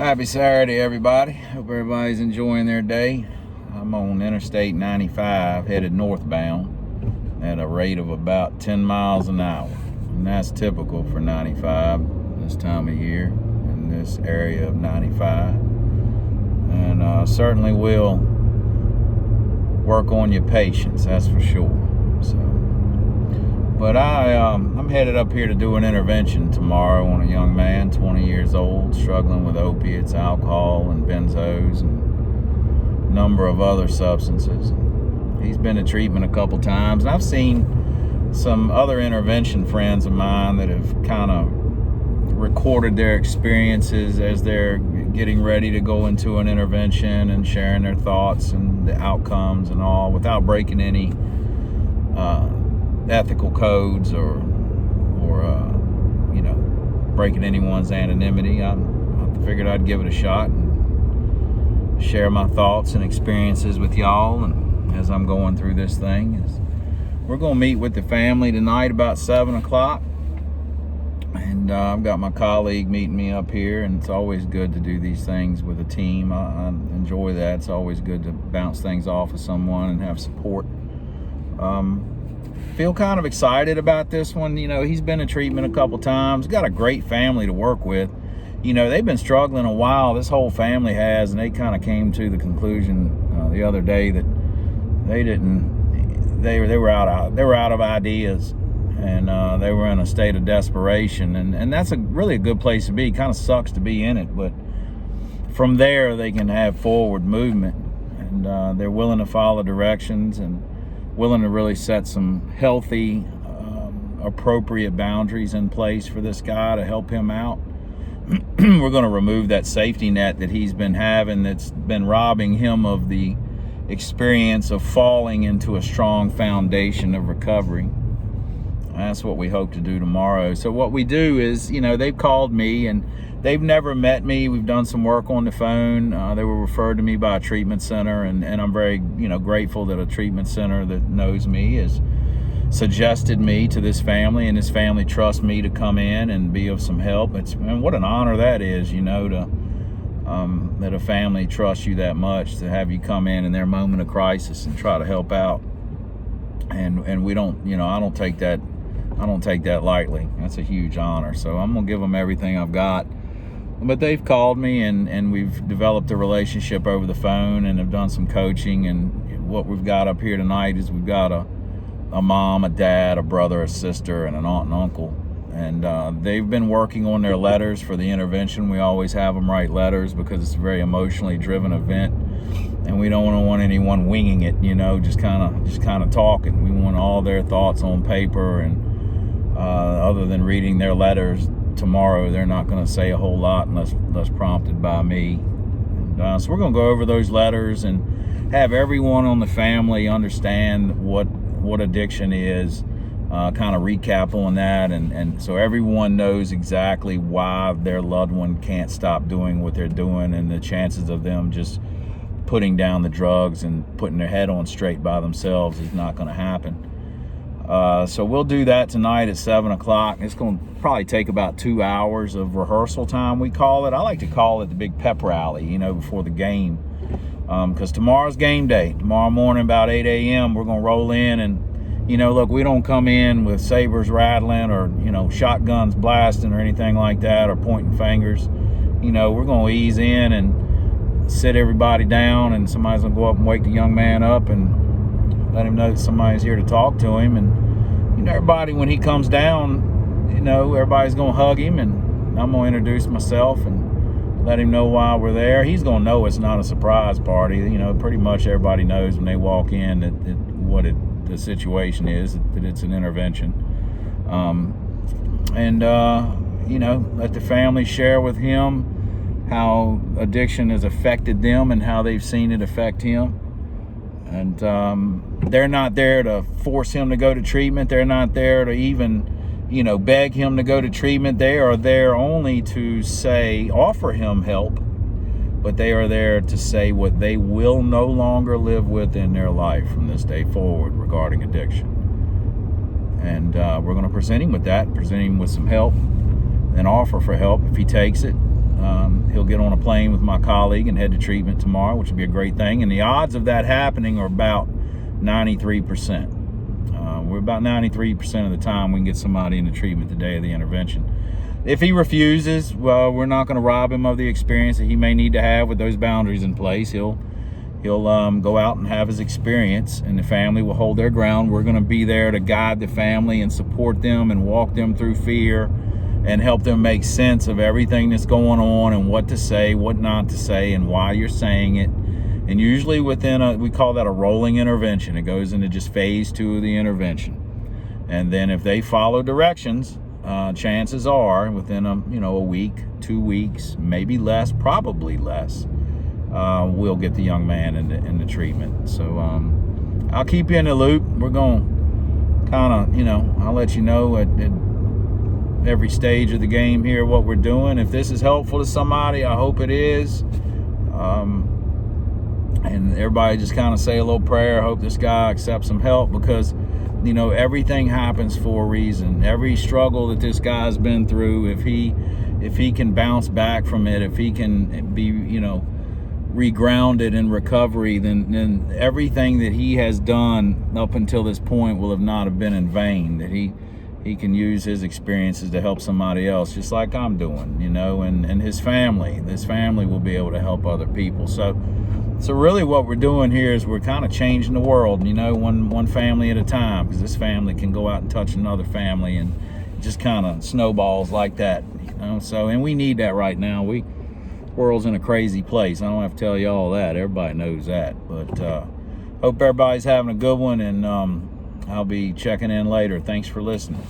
Happy Saturday, everybody. Hope everybody's enjoying their day. I'm on Interstate 95 headed northbound at a rate of about 10 miles an hour. And that's typical for 95 this time of year in this area of 95. And certainly will work on your patience, that's for sure. But I'm headed up here to do an intervention tomorrow on a young man, 20 years old, struggling with opiates, alcohol, and benzos, and a number of other substances. He's been to treatment a couple times, and I've seen some other intervention friends of mine that have kind of recorded their experiences as they're getting ready to go into an intervention and sharing their thoughts and the outcomes and all without breaking any ethical codes or breaking anyone's anonymity. I figured I'd give it a shot and share my thoughts and experiences with y'all. And as I'm going through this thing, we're going to meet with the family tonight about 7 o'clock. And I've got my colleague meeting me up here, and it's always good to do these things with a team. I enjoy that. It's always good to bounce things off of someone and have support. Feel kind of excited about this one. He's been in treatment a couple times, got a great family to work with. They've been struggling a while, this whole family has, and they kind of came to the conclusion the other day that they were out of ideas, and they were in a state of desperation, and that's really a good place to be. Kind of sucks to be in it, but from there they can have forward movement, and they're willing to follow directions and willing to really set some healthy, appropriate boundaries in place for this guy to help him out. We're going to remove that safety net that he's been having that's been robbing him of the experience of falling into a strong foundation of recovery. That's what we hope to do tomorrow. So what we do is, they've called me, and they've never met me. We've done some work on the phone. They were referred to me by a treatment center, and I'm very, grateful that a treatment center that knows me has suggested me to this family, and this family trusts me to come in and be of some help. And what an honor that is, that a family trusts you that much to have you come in their moment of crisis and try to help out. And we don't, I don't take that lightly. That's a huge honor. So I'm gonna give them everything I've got. But they've called me, and we've developed a relationship over the phone, and have done some coaching. And what we've got up here tonight is we've got a mom, a dad, a brother, a sister, and an aunt and uncle. And they've been working on their letters for the intervention. We always have them write letters because it's a very emotionally driven event, and we don't want anyone winging it, just kind of talking. We want all their thoughts on paper, and other than reading their letters tomorrow, they're not going to say a whole lot unless prompted by me. And, so we're going to go over those letters and have everyone on the family understand what addiction is, kind of recap on that, and so everyone knows exactly why their loved one can't stop doing what they're doing, and the chances of them just putting down the drugs and putting their head on straight by themselves is not going to happen. So we'll do that tonight at 7 o'clock. It's going to probably take about 2 hours of rehearsal time, we call it. I like to call it the big pep rally, before the game. Because tomorrow's game day. Tomorrow morning about 8 a.m. we're going to roll in, and, look, we don't come in with sabers rattling or, shotguns blasting or anything like that, or pointing fingers. We're going to ease in and sit everybody down, and somebody's going to go up and wake the young man up and let him know that somebody's here to talk to him. And everybody, when he comes down, everybody's gonna hug him, and I'm gonna introduce myself and let him know why we're there. He's gonna know it's not a surprise party. Pretty much everybody knows when they walk in what the situation is, that it's an intervention. Let the family share with him how addiction has affected them and how they've seen it affect him. And they're not there to force him to go to treatment. They're not there to even, beg him to go to treatment. They are there only to offer him help, but they are there to say what they will no longer live with in their life from this day forward regarding addiction. And we're going to present him with some help, and offer for help if he takes it. He'll get on a plane with my colleague and head to treatment tomorrow, which would be a great thing. And the odds of that happening are about 93%. We're about 93% of the time we can get somebody into treatment the day of the intervention. If he refuses, well, we're not going to rob him of the experience that he may need to have with those boundaries in place. He'll go out and have his experience, and the family will hold their ground. We're going to be there to guide the family and support them and walk them through fear and help them make sense of everything that's going on and what to say, what not to say, and why you're saying it. And usually we call that a rolling intervention. It goes into just phase 2 of the intervention. And then if they follow directions, chances are within a week, 2 weeks, maybe less, probably less, we'll get the young man into treatment. So I'll keep you in the loop. We're going to kind of, I'll let you know at every stage of the game here what we're doing. If this is helpful to somebody, I hope it is. And everybody just kind of say a little prayer. Hope this guy accepts some help, because everything happens for a reason. Every struggle that this guy's been through, if he can bounce back from it, if he can be regrounded in recovery, then everything that he has done up until this point will not have been in vain. That he can use his experiences to help somebody else, just like I'm doing, and his family. This family will be able to help other people. So really what we're doing here is we're kind of changing the world, one family at a time, because this family can go out and touch another family, and it just kind of snowballs like that, So, and we need that right now. World's in a crazy place. I don't have to tell you all that. Everybody knows that. But hope everybody's having a good one, and I'll be checking in later. Thanks for listening.